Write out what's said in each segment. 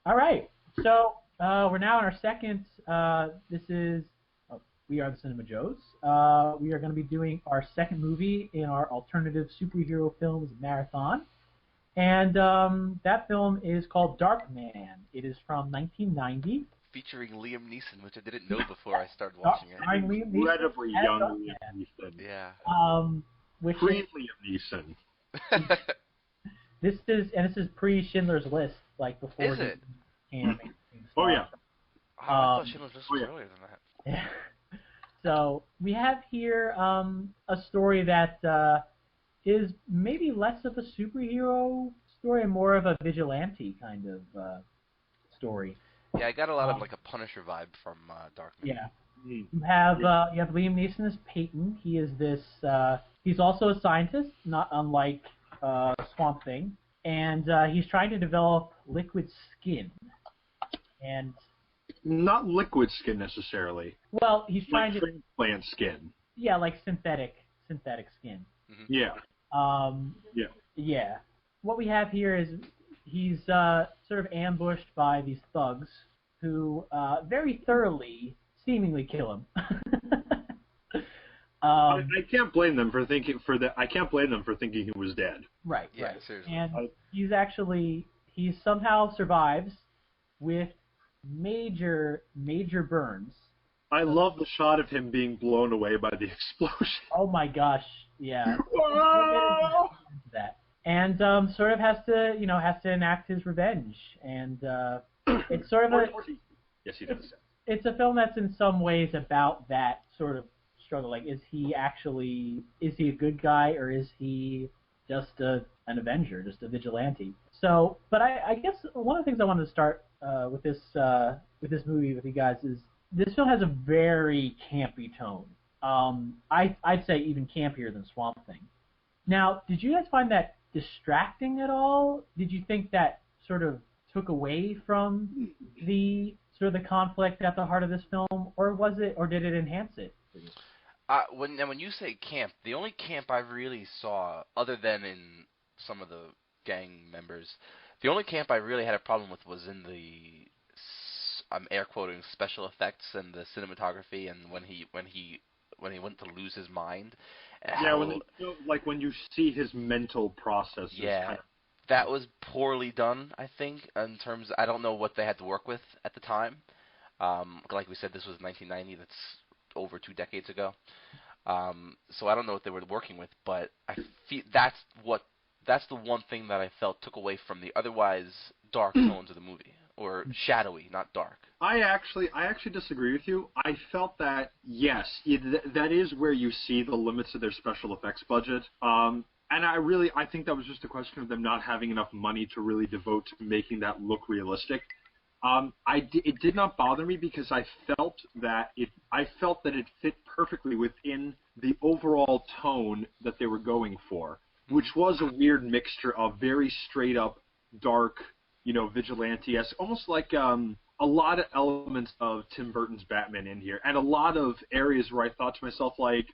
All right. So we're now in our second. We are the Cinema Joes. We are going to be doing our second movie in our alternative superhero films marathon, and that film is called Darkman. It is from 1990. Featuring Liam Neeson, which I didn't know before I started watching it. Incredibly young Liam Neeson. Yeah. Pre-Liam Neeson. This is pre-Schindler's List, like before. Is it? Oh yeah. I thought Schindler's List was earlier than that. Yeah. So we have here a story that is maybe less of a superhero story and more of a vigilante kind of story. Yeah, I got a lot of like a Punisher vibe from Darkman. Yeah. You have Liam Neeson as Peyton. He is this. He's also a scientist, not unlike Swamp Thing, and he's trying to develop liquid skin. And not liquid skin necessarily. Well, he's trying to transplant skin. Yeah, like synthetic skin. Mm-hmm. Yeah. Yeah. Yeah. What we have here is he's sort of ambushed by these thugs who very thoroughly, seemingly kill him. I can't blame them for thinking I can't blame them for thinking he was dead. Right. Yeah, right. seriously. And he somehow survives with major burns. I love the shot of him being blown away by the explosion. Oh my gosh, yeah. That. And sort of has to enact his revenge, and it's sort of yes, he does. It's a film that's in some ways about that sort of struggle. Like, is he a good guy, or is he just an avenger, just a vigilante? So, but I guess one of the things I wanted to start with this movie with you guys is this film has a very campy tone. I'd say even campier than Swamp Thing. Now, did you guys find that distracting at all? Did you think that sort of took away from the sort of the conflict at the heart of this film, or did it enhance it? When you say camp, the only camp I really saw, other than in some of the gang members, the only camp I really had a problem with was in the, I'm air quoting, special effects and the cinematography, and when he went to lose his mind. Yeah, when you see his mental processes. Yeah, that was poorly done, I think, in terms, I don't know what they had to work with at the time. Like we said, this was 1990, that's over 2 decades ago. So I don't know what they were working with, but I feel that's the one thing that I felt took away from the otherwise dark tones of the movie. Or shadowy, not dark. I actually disagree with you. I felt that, yes, that is where you see the limits of their special effects budget. And I think that was just a question of them not having enough money to really devote to making that look realistic. It did not bother me because I felt that it fit perfectly within the overall tone that they were going for, which was a weird mixture of very straight up dark, vigilante-esque, almost like a lot of elements of Tim Burton's Batman in here, and a lot of areas where I thought to myself, like,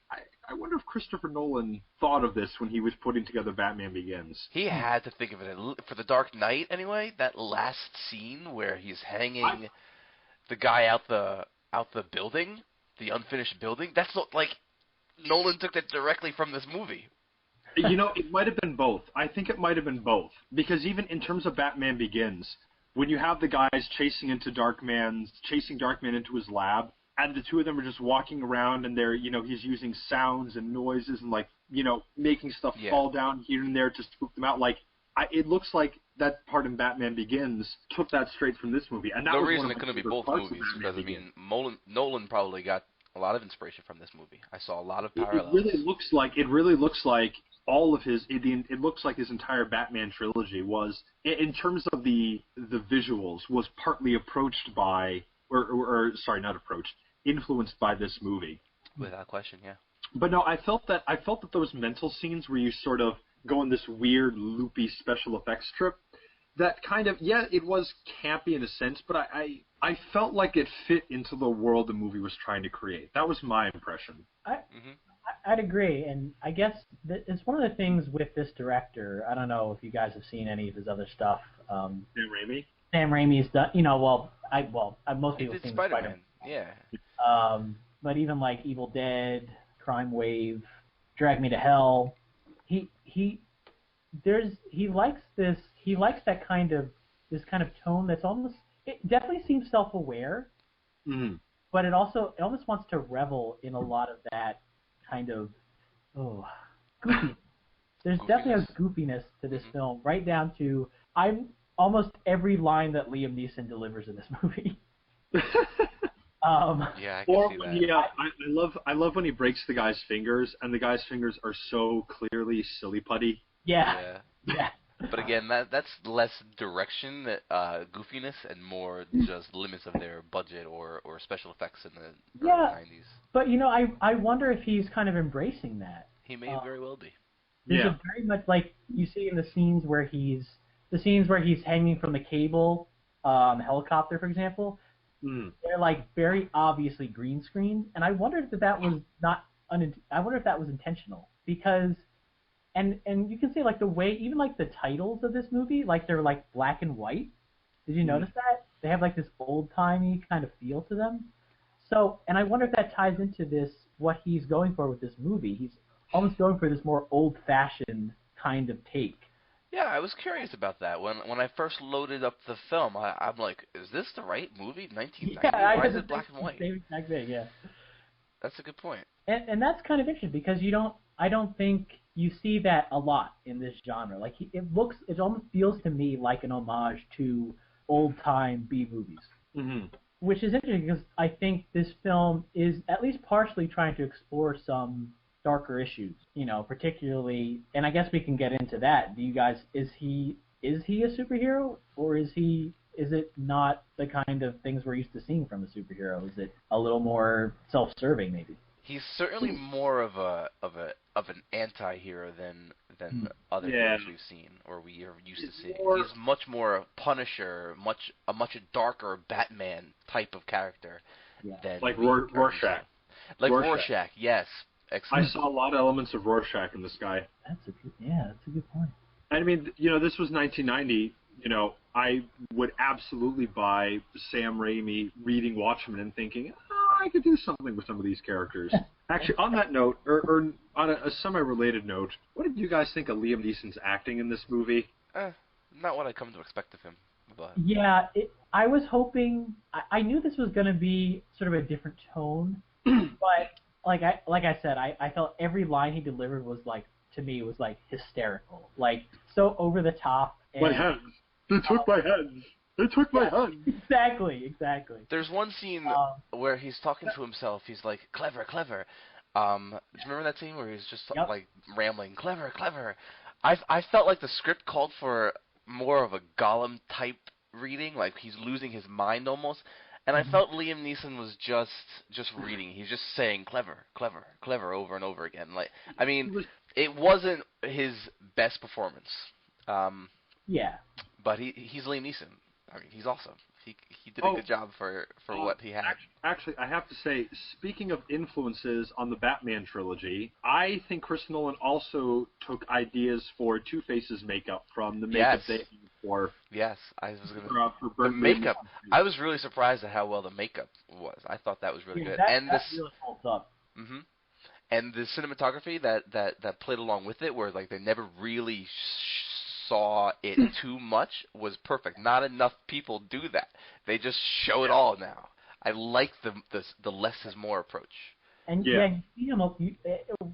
I wonder if Christopher Nolan thought of this when he was putting together Batman Begins. He had to think of it. For The Dark Knight, anyway, that last scene where he's hanging the guy out the building, the unfinished building, that's not, like, Nolan took that directly from this movie. It might have been both. I think it might have been both. Because even in terms of Batman Begins, when you have the guys chasing Darkman into his lab, and the two of them are just walking around, and they're, he's using sounds and noises and, like, making stuff fall down here and there to spook them out. Like, it looks like that part in Batman Begins took that straight from this movie. And that no was reason one of it couldn't be favorite both parts movies, of Batman because, Begins. Nolan probably got a lot of inspiration from this movie. I saw a lot of parallels. It really looks like all of his. It looks like his entire Batman trilogy was, in terms of the visuals, was partly approached by, influenced by this movie. Without question, yeah. But no, I felt that those mental scenes where you sort of go on this weird loopy special effects trip, that kind of, it was campy in a sense, but I felt like it fit into the world the movie was trying to create. That was my impression. I'd agree, and I guess it's one of the things with this director. I don't know if you guys have seen any of his other stuff. Raimi? Sam Raimi's done. Most He people did seen Spider-Man. Yeah. But even like Evil Dead, Crime Wave, Drag Me to Hell, he likes this. He likes that kind of tone that's almost. It definitely seems self-aware, but it almost wants to revel in a lot of that kind of goofy. There's definitely a goofiness to this film, right down to almost every line that Liam Neeson delivers in this movie. Yeah, I can see that. I love when he breaks the guy's fingers, and the guy's fingers are so clearly silly putty. Yeah. But again, that's less direction, goofiness, and more just limits of their budget or special effects in the early 90s. But I wonder if he's kind of embracing that. He may very well be. There's a very much like you see in the scenes where he's hanging from the cable, helicopter, for example. They're like very obviously green screen, and I wondered if that was I wonder if that was intentional, because and you can see like the way even like the titles of this movie, like they're like black and white. Did you notice that? They have like this old timey kind of feel to them. So, and I wonder if that ties into this what he's going for with this movie. He's almost going for this more old fashioned kind of take. Yeah, I was curious about that. When I first loaded up the film, I'm like, is this the right movie? 1990? Yeah, why is it black and white? Same exact thing, yeah. That's a good point. And that's kind of interesting because I don't think you see that a lot in this genre. Like it almost feels to me like an homage to old time B movies, which is interesting because I think this film is at least partially trying to explore some darker issues, particularly, and I guess we can get into that. Do you guys, is he a superhero, or is it not the kind of things we're used to seeing from a superhero? Is it a little more self-serving, maybe? He's certainly more of an anti-hero than other heroes we've seen or we are used to seeing. He's much more a Punisher, a much darker Batman type of character than like Rorschach. Like Rorschach, yes. Excellent. I saw a lot of elements of Rorschach in this guy. That's a good point. I mean, this was 1990. I would absolutely buy Sam Raimi reading Watchmen and thinking, I could do something with some of these characters. Actually, on that note, or on a semi-related note, what did you guys think of Liam Neeson's acting in this movie? Not what I come to expect of him. But. Yeah, I was hoping. I knew this was going to be sort of a different tone, but like I said, I felt every line he delivered was like, to me, was like hysterical, like so over the top. And, my hands. They took my hands. They took my hands. Exactly. There's one scene where he's talking to himself. He's like, clever. Do you remember that scene where he's just like rambling, clever? I felt like the script called for more of a Gollum type reading, like he's losing his mind almost. And I felt Liam Neeson was just reading. He's just saying clever over and over again. Like, I mean, it wasn't his best performance. But he's Liam Neeson. I mean, he's awesome. He did a good job for what he had. Actually, I have to say, speaking of influences on the Batman trilogy, I think Chris Nolan also took ideas for Two-Face's makeup from the makeup they used for. Yes, I was going to. The makeup. I was really surprised at how well the makeup was. I thought that was really good. That really holds up. And the cinematography that played along with it, where like they never really saw it too much, was perfect. Not enough people do that. They just show it all now. I like the less is more approach. And you see him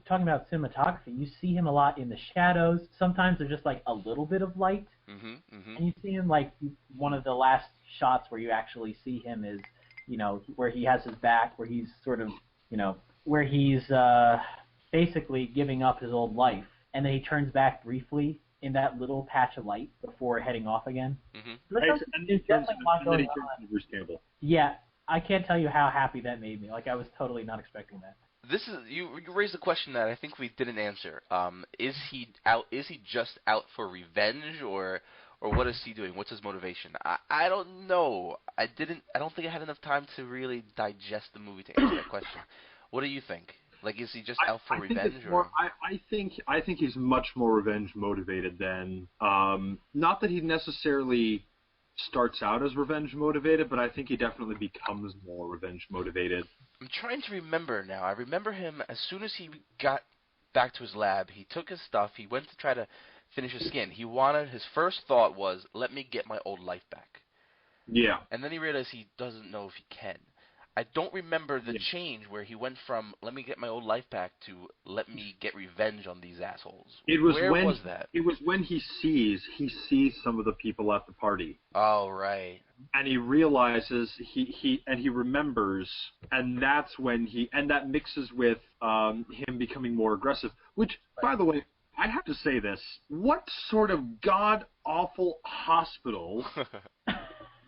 talking about cinematography. You see him a lot in the shadows. Sometimes there's just like a little bit of light, and you see him like one of the last shots where you actually see him is where he has his back, where he's sort of where he's basically giving up his old life, and then he turns back briefly in that little patch of light before heading off again. There's definitely a lot going on. Bruce Campbell. Yeah, I can't tell you how happy that made me. Like, I was totally not expecting that. This is you raised a question that I think we didn't answer. Is he just out for revenge, or what is he doing? What's his motivation? I don't know. I don't think I had enough time to really digest the movie to answer that question. What do you think? Like, is he just out for revenge? I think he's much more revenge motivated than not that he necessarily starts out as revenge motivated, but I think he definitely becomes more revenge motivated. I'm trying to remember now. I remember him as soon as he got back to his lab, he took his stuff, he went to try to finish his skin. His first thought was, let me get my old life back. Yeah. And then he realized he doesn't know if he can. I don't remember the change where he went from let me get my old life back to let me get revenge on these assholes. Where was that? It was when he sees some of the people at the party. Oh, right. And he realizes he remembers, and that's when that mixes with him becoming more aggressive. Which, by the way, I have to say this: what sort of god awful hospital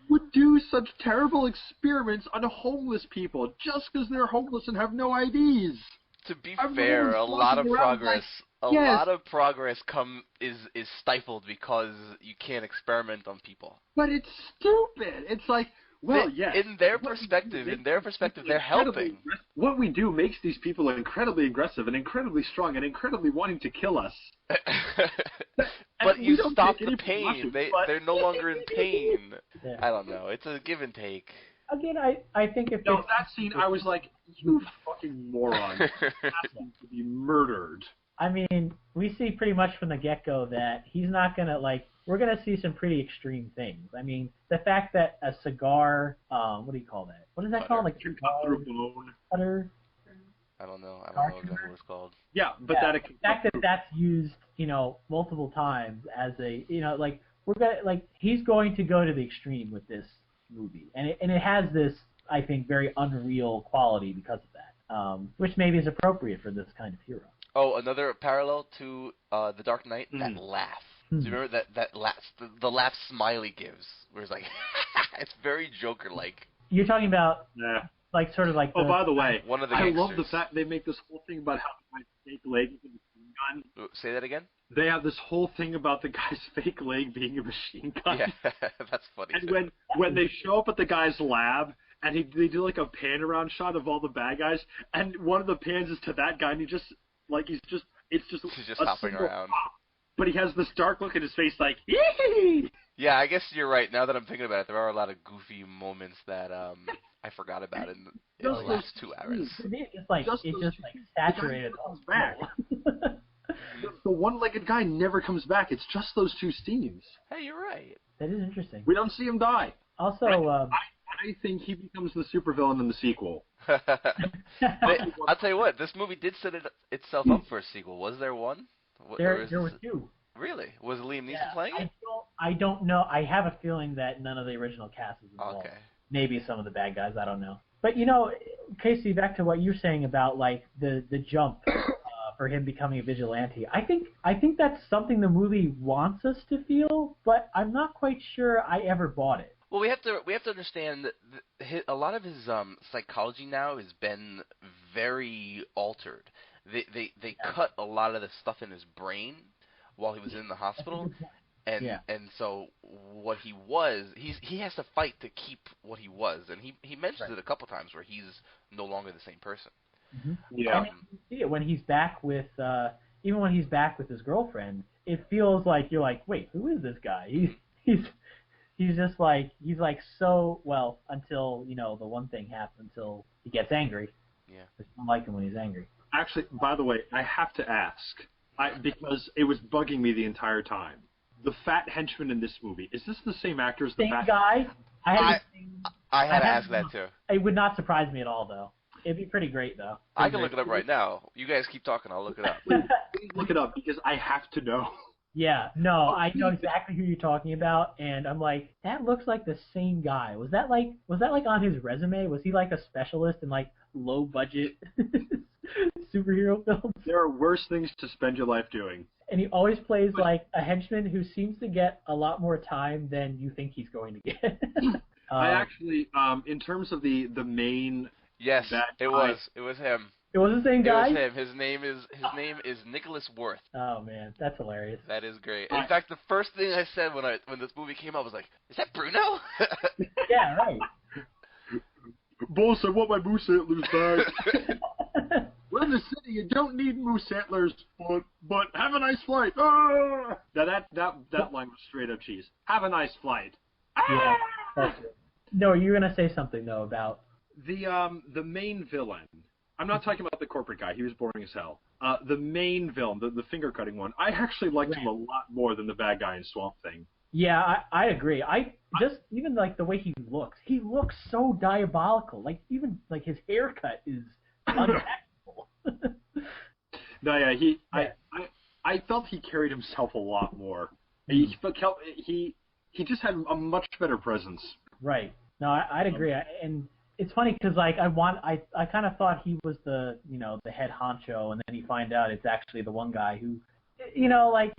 would do such terrible experiments on homeless people just because they're homeless and have no IDs? To be fair, a lot of progress is stifled because you can't experiment on people. But it's stupid. It's like, well, yes. In their perspective, they're helping. What we do makes these people incredibly aggressive and incredibly strong and incredibly wanting to kill us. But you stop the pain. They're no longer in pain. Yeah. I don't know. It's a give and take. Again, I think if that scene, I was like, you fucking moron. Asking to be murdered. I mean, we see pretty much from the get-go that he's not going to, we're going to see some pretty extreme things. I mean, the fact that a cigar, what do you call that? What is that called? Like, cut through bone. Cutter? I don't know exactly what it's called. Yeah, but the fact that that's used, multiple times as a, he's going to go to the extreme with this movie. And it has this, I think, very unreal quality because of that, which maybe is appropriate for this kind of hero. Oh, another parallel to The Dark Knight, that laugh. Do you remember that laugh, the laugh Smiley gives, where it's like, it's very Joker-like. You're talking about, sort of like oh, by the way, one of the I love the fact they make this whole thing about how the guy's fake leg is a machine gun. Say that again? They have this whole thing about the guy's fake leg being a machine gun. Yeah, that's funny. And when they show up at the guy's lab, and they do like a pan around shot of all the bad guys, and one of the pans is to that guy, and he's just hopping around. Pop. But he has this dark look in his face, like, yee! Yeah, I guess you're right. Now that I'm thinking about it, there are a lot of goofy moments that I forgot about in the last 2 hours. It's just saturated. Comes back. The one-legged guy never comes back. It's just those 2 scenes. Hey, you're right. That is interesting. We don't see him die. Also, I think he becomes the supervillain in the sequel. I'll tell you what, this movie did set itself up for a sequel. Was there one? There were 2. Really? Was Liam Neeson playing it? I don't know. I have a feeling that none of the original cast is involved. Okay. Maybe some of the bad guys. I don't know. But Casey, back to what you're saying about the jump for him becoming a vigilante. I think that's something the movie wants us to feel, but I'm not quite sure I ever bought it. Well, we have to understand that a lot of his psychology now has been very altered. They cut a lot of the stuff in his brain while he was in the hospital, and so what he has to fight to keep what he was, and he mentions it a couple times where he's no longer the same person. Mm-hmm. Yeah, you see it when he's back with even when he's back with his girlfriend. It feels like you're like, wait, who is this guy? He's just he's so well until the one thing happens until he gets angry. Yeah, I don't like him when he's angry. Actually, by the way, I have to ask, because it was bugging me the entire time. The fat henchman in this movie, is this the same actor as the same fat guy? I had to ask that too. It would not surprise me at all, though. It'd be pretty great, though. I can look it up right now. You guys keep talking. I'll look it up. Please look it up, because I have to know. Yeah, no, I know exactly who you're talking about, and I'm like, that looks like the same guy. Was that on his resume? Was he like a specialist in low budget superhero films? There are worse things to spend your life doing. And he always plays a henchman who seems to get a lot more time than you think he's going to get. I actually, in terms of the main. Yes, it was him. It was the same guy? It was him. His name is Nicholas Worth. Oh man, that's hilarious. That is great. In fact, the first thing I said when this movie came out was like, "Is that Bruno?" Yeah, right. Boss, I want my moose antlers back. We're in the city. You don't need moose antlers, but have a nice flight. Ah! Now that line was straight up cheese. Have a nice flight. Yeah. That's it. No, you're gonna say something though about The main villain. I'm not talking about the corporate guy. He was boring as hell. The main villain, the finger cutting one. I actually liked him a lot more than the bad guy in Swamp Thing. Yeah, I agree. I just even like the way he looks. He looks so diabolical. Like even like his haircut is unacceptable. No, yeah, Yeah. I felt he carried himself a lot more. He just had a much better presence. Right. No, I'd agree. And it's funny because like I kind of thought he was the the head honcho, and then you find out it's actually the one guy who, like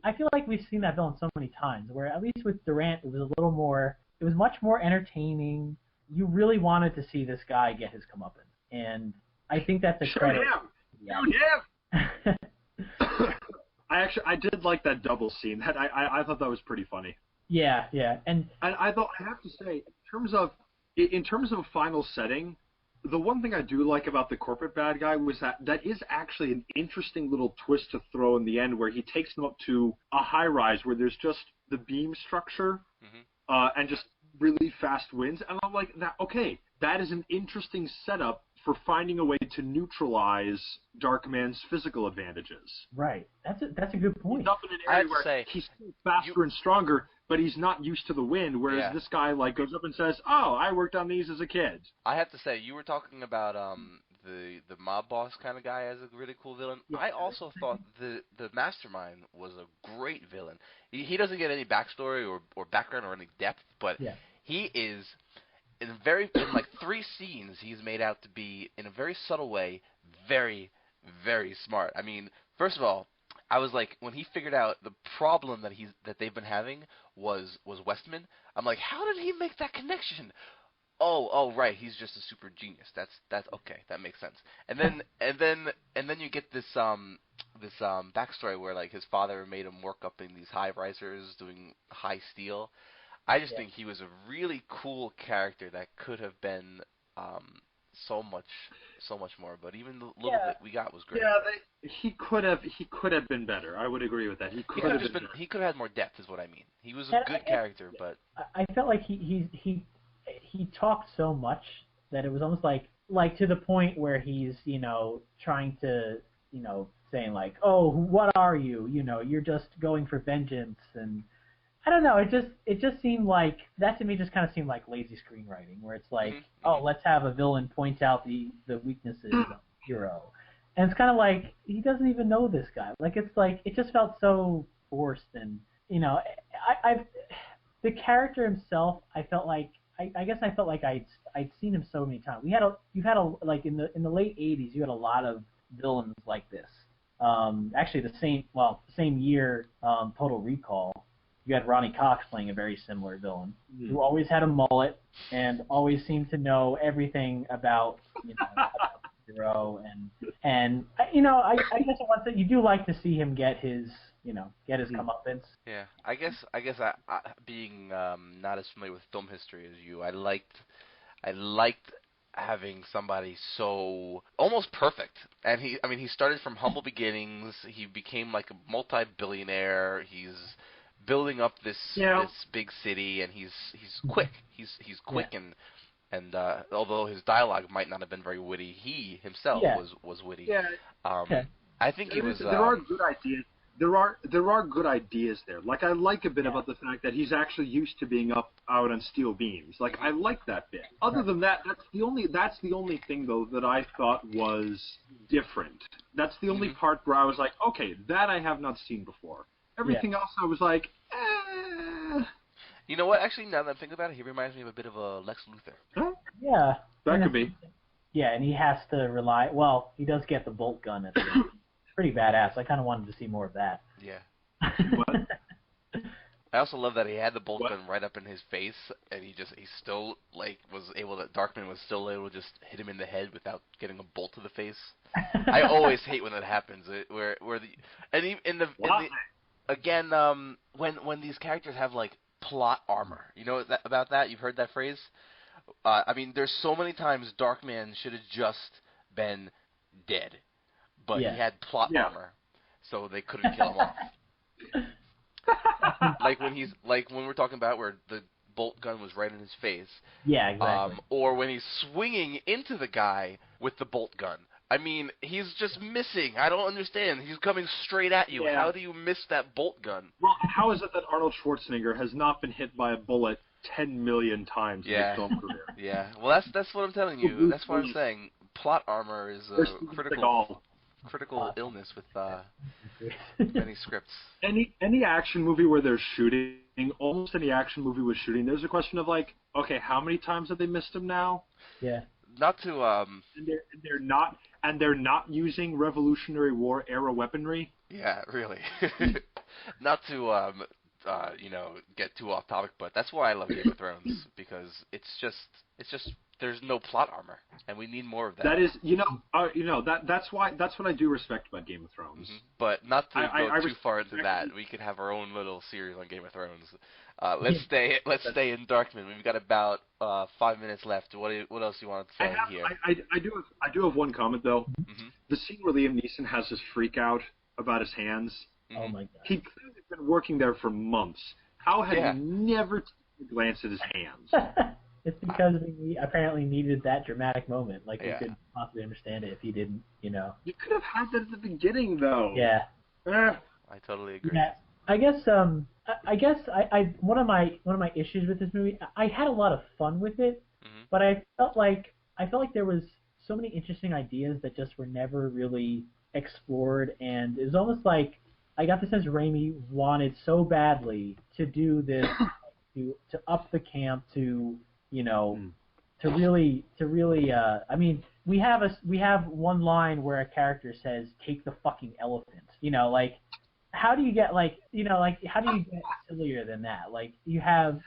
I feel like we've seen that villain so many times. Where at least with Durant, it was a little more. It was much more entertaining. You really wanted to see this guy get his comeuppance, and I think that's a credit. Shoot him! I did like that double scene. That I thought that was pretty funny. Yeah, and I thought I have to say, in terms of a final setting, the one thing I do like about the corporate bad guy was that is actually an interesting little twist to throw in the end, where he takes them up to a high rise where there's just the beam structure and just really fast winds, and I'm like, that is an interesting setup for finding a way to neutralize Darkman's physical advantages. Right. That's a good point. He's up in an area where he's faster and stronger, but he's not used to the wind, whereas this guy like goes up and says, "Oh, I worked on these as a kid." I have to say, you were talking about the mob boss kind of guy as a really cool villain. Yeah. I also thought the mastermind was a great villain. He doesn't get any backstory or background or any depth, but he is in like 3 scenes he's made out to be, in a very subtle way, very, very smart. I mean, first of all, I was like, when he figured out the problem that they've been having was Westman, I'm like, how did he make that connection? Oh, right, he's just a super genius. That's okay. That makes sense. And then you get this backstory where like his father made him work up in these high risers doing high steel. I just think he was a really cool character that could have been so much more. But even the little bit we got was great. Yeah, he could have been better. I would agree with that. He could have had more depth, is what I mean. He was a good character, but I felt like he talked so much that it was almost like to the point where he's trying to saying like, oh, what are you? You're just going for vengeance. And I don't know. It just seemed like that to me. Just kind of seemed like lazy screenwriting, where it's like, oh, let's have a villain point out the weaknesses of the hero, and it's kind of like he doesn't even know this guy. Like it's like it just felt so forced, and the character himself. I felt like I guess I felt like I'd seen him so many times. You've had like in the late '80s, you had a lot of villains like this. Actually, the same year, Total Recall. You had Ronnie Cox playing a very similar villain who always had a mullet and always seemed to know everything about about the hero and I guess once that you do like to see him get his comeuppance. Yeah, I guess I being not as familiar with film history as you, I liked having somebody so almost perfect. And he started from humble beginnings. He became like a multi-billionaire. He's building up this big city, and he's quick. He's quick, and although his dialogue might not have been very witty, he himself was witty. Yeah. I think he was. There are good ideas. There are good ideas there. Like I like a bit about the fact that he's actually used to being out on steel beams. Like I like that bit. Other than that, that's the only thing though that I thought was different. That's the only part where I was like, okay, that I have not seen before. Everything else, I was like, eh. You know what? Actually, now that I'm thinking about it, he reminds me of a bit of a Lex Luthor. Huh? Yeah. That could be. Yeah, and he has to rely. Well, he does get the bolt gun at the end. Pretty badass. I kind of wanted to see more of that. Yeah. What? I also love that he had the bolt gun right up in his face, and he still Darkman was still able to just hit him in the head without getting a bolt to the face. I always hate when that happens. Again, when these characters have like plot armor, you know about that? You've heard that phrase? I mean, there's so many times Darkman should have just been dead, but he had plot armor, so they couldn't kill him off. Like when we're talking about where bolt gun was right in his face. Yeah, exactly. Or when he's swinging into the guy with the bolt gun. I mean, he's just missing. I don't understand. He's coming straight at you. Yeah. How do you miss that bolt gun? Well, how is it that Arnold Schwarzenegger has not been hit by a bullet 10 million times in his film career? Yeah. Well, that's what I'm telling you. That's what I'm saying. Plot armor is a critical illness with many scripts. Any action movie where they're shooting, almost any action movie with shooting, there's a question of like, okay, how many times have they missed him now? Yeah. Not to and they're not using Revolutionary War era weaponry. Yeah, really. Not to get too off topic, but that's why I love Game of Thrones, because it's just there's no plot armor, and we need more of that. That is, that's what I do respect about Game of Thrones. Mm-hmm. But not to go too far into that, we could have our own little series on Game of Thrones. Let's stay in Darkman. We've got about 5 minutes left. What else do you want to say here? I do have one comment though. Mm-hmm. The scene where Liam Neeson has his freak out about his hands. Oh my god. He clearly been working there for months. How had he never glanced at his hands? It's because we apparently needed that dramatic moment. Like, we couldn't possibly understand it if he didn't, You could have had that at the beginning, though. Yeah. I totally agree. Yeah. I guess one of my issues with this movie, I had a lot of fun with it, but I felt like there was so many interesting ideas that just were never really explored, and it was almost like I got the sense Raimi wanted so badly to do this, to up the camp, to really. I mean, we have one line where a character says, "Take the fucking elephant." Like, how do you get how do you get sillier than that? Like, you have,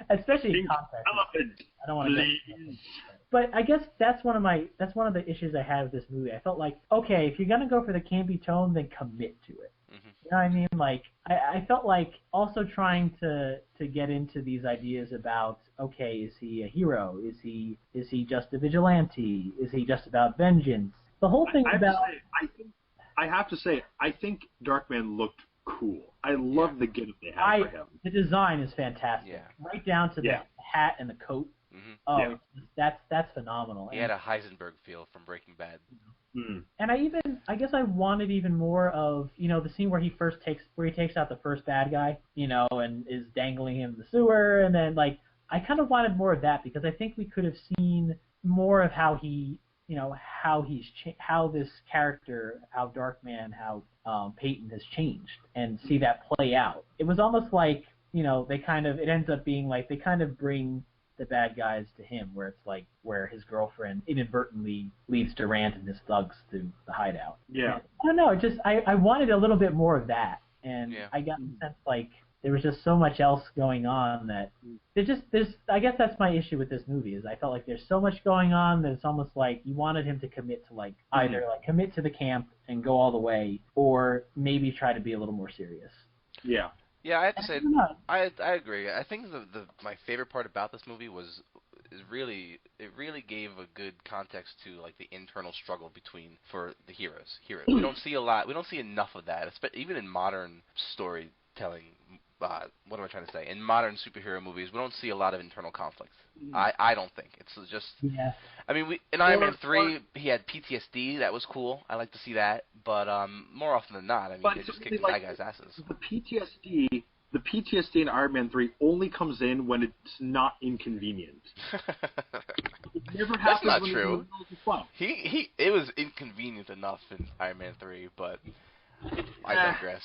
especially in context. Elephant. I don't want to. But I guess that's one of the issues I had with this movie. I felt like, okay, if you're gonna go for the campy tone, then commit to it. Mm-hmm. You know what I mean? Like, I felt like also trying to get into these ideas about, okay, is he a hero? Is he just a vigilante? Is he just about vengeance? The whole thing I have to say, I think Darkman looked cool. I love the getup they had for him. The design is fantastic. Yeah. Right down to the hat and the coat. Mm-hmm. Oh, that's phenomenal. He had a Heisenberg feel from Breaking Bad. Mm. And I guess I wanted even more of, the scene where he takes out the first bad guy, and is dangling him in the sewer, and then I kind of wanted more of that, because I think we could have seen more of how he, how this character, how Darkman, how Peyton has changed, and see that play out. It was almost like, it ends up being like they kind of bring the bad guys to him, where it's like where his girlfriend inadvertently leads Durant and his thugs to the hideout. Yeah. And I don't know. I wanted a little bit more of that, and I got the sense like there was just so much else going on that there's. I guess that's my issue with this movie, is I felt like there's so much going on that it's almost like you wanted him to commit to either commit to the camp and go all the way, or maybe try to be a little more serious. Yeah. Yeah, I have to say, I agree. I think my favorite part about this movie it really gave a good context to the internal struggle for the heroes. We don't see enough of that, even in modern storytelling. What am I trying to say? In modern superhero movies, we don't see a lot of internal conflict. I don't think it's just. Yeah. I mean, in Iron Man 3, he had PTSD. That was cool. I like to see that, but more often than not, they just kick the bad guys' asses. The PTSD in Iron Man 3 only comes in when it's not inconvenient. It never happens. That's not when true. It was was inconvenient enough in Iron Man 3, but I digress.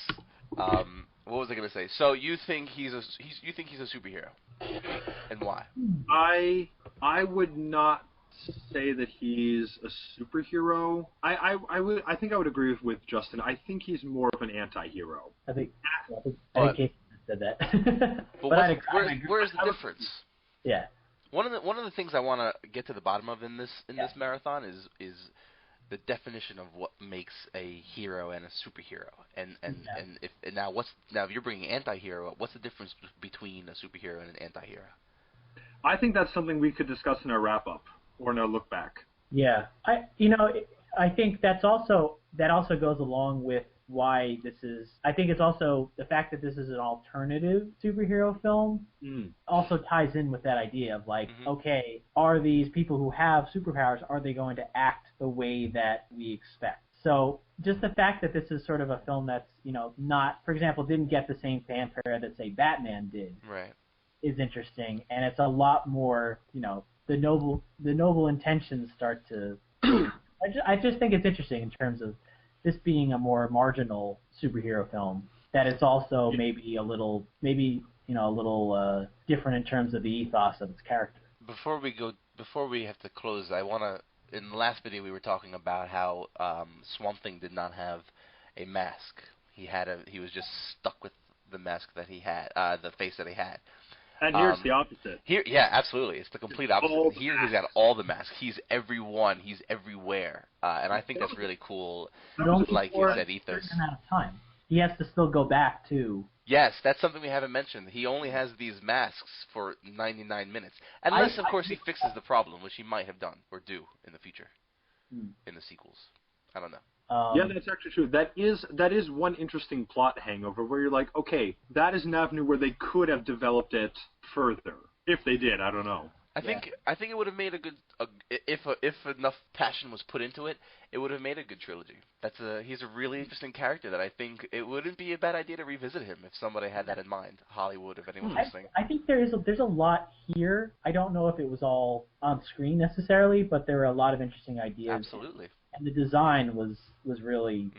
What was I going to say? So you think he's a superhero, and why? I would not say that he's a superhero. I think I would agree with Justin. I think he's more of an anti-hero. I think Casey said that. But where's the difference? Yeah. One of the things I want to get to the bottom of in this marathon is the definition of what makes a hero and a superhero, and if you're bringing anti-hero, what's the difference between a superhero and an anti-hero? I think that's something we could discuss in our wrap-up or in our look-back. Yeah, I think that also goes along with why this is. I think it's also the fact that this is an alternative superhero film also ties in with that idea of like, okay, are these people who have superpowers, are they going to act the way that we expect? So just the fact that this is sort of a film that's, not, for example, didn't get the same fanfare that, say, Batman did, right, is interesting, and it's a lot more, the noble intentions start to. I just think it's interesting in terms of this being a more marginal superhero film, that it's also maybe a little different in terms of the ethos of its character. Before we have to close, I want to. In the last video, we were talking about how Swamp Thing did not have a mask. He was just stuck with the mask that he had, the face that he had. And here's the opposite. Yeah, absolutely. It's the complete opposite. Here he's got all the masks. He's everyone. He's everywhere. And I think that's really cool. Like you said, ethos. A certain amount of time. He has to still go back to. Yes, that's something we haven't mentioned. He only has these masks for 99 minutes. Unless, of course, he fixes the problem, which he might have done or do in the future, in the sequels. I don't know. Yeah, that's actually true. That is one interesting plot hangover where you're like, okay, that is an avenue where they could have developed it further. If they did, I don't know. I think it would have made a good if enough passion was put into it, it would have made a good trilogy. He's a really interesting character that I think it wouldn't be a bad idea to revisit him if somebody had that in mind. Hollywood, if anyone's listening. I think there's a lot here. I don't know if it was all on screen necessarily, but there were a lot of interesting ideas. Absolutely. And the design was really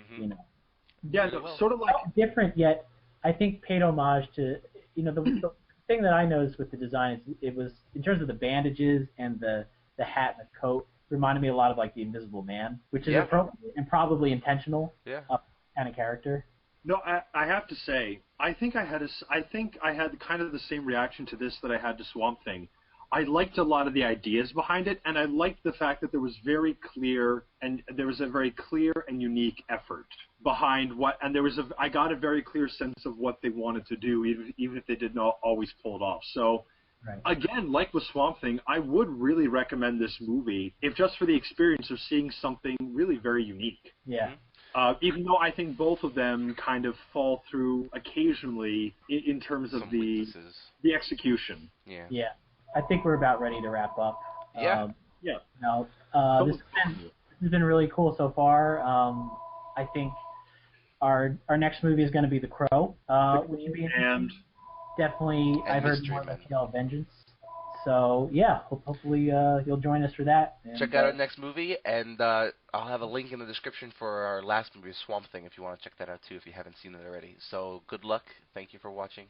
Yeah, sort of like different, yet I think paid homage to the thing that I noticed with the design is it was, in terms of the bandages and the hat and the coat, reminded me a lot of like the Invisible Man, which is appropriate and probably intentional kind of character. No, I have to say, I think I had kind of the same reaction to this that I had to Swamp Thing. I liked a lot of the ideas behind it, and I liked the fact that there was a very clear and unique effort behind what, and I got a very clear sense of what they wanted to do, even if they did not always pull it off. So, again, like with Swamp Thing, I would really recommend this movie, if just for the experience of seeing something really very unique. Yeah. Even though I think both of them kind of fall through occasionally in terms of the execution. Yeah. I think we're about ready to wrap up. This has been really cool so far. I think our next movie is going to be The Crow, which would be interesting. Definitely, I've heard more about Tale of Vengeance. So yeah, hopefully you'll join us for that. And, check out our next movie, and I'll have a link in the description for our last movie, Swamp Thing, if you want to check that out too, if you haven't seen it already. So good luck. Thank you for watching.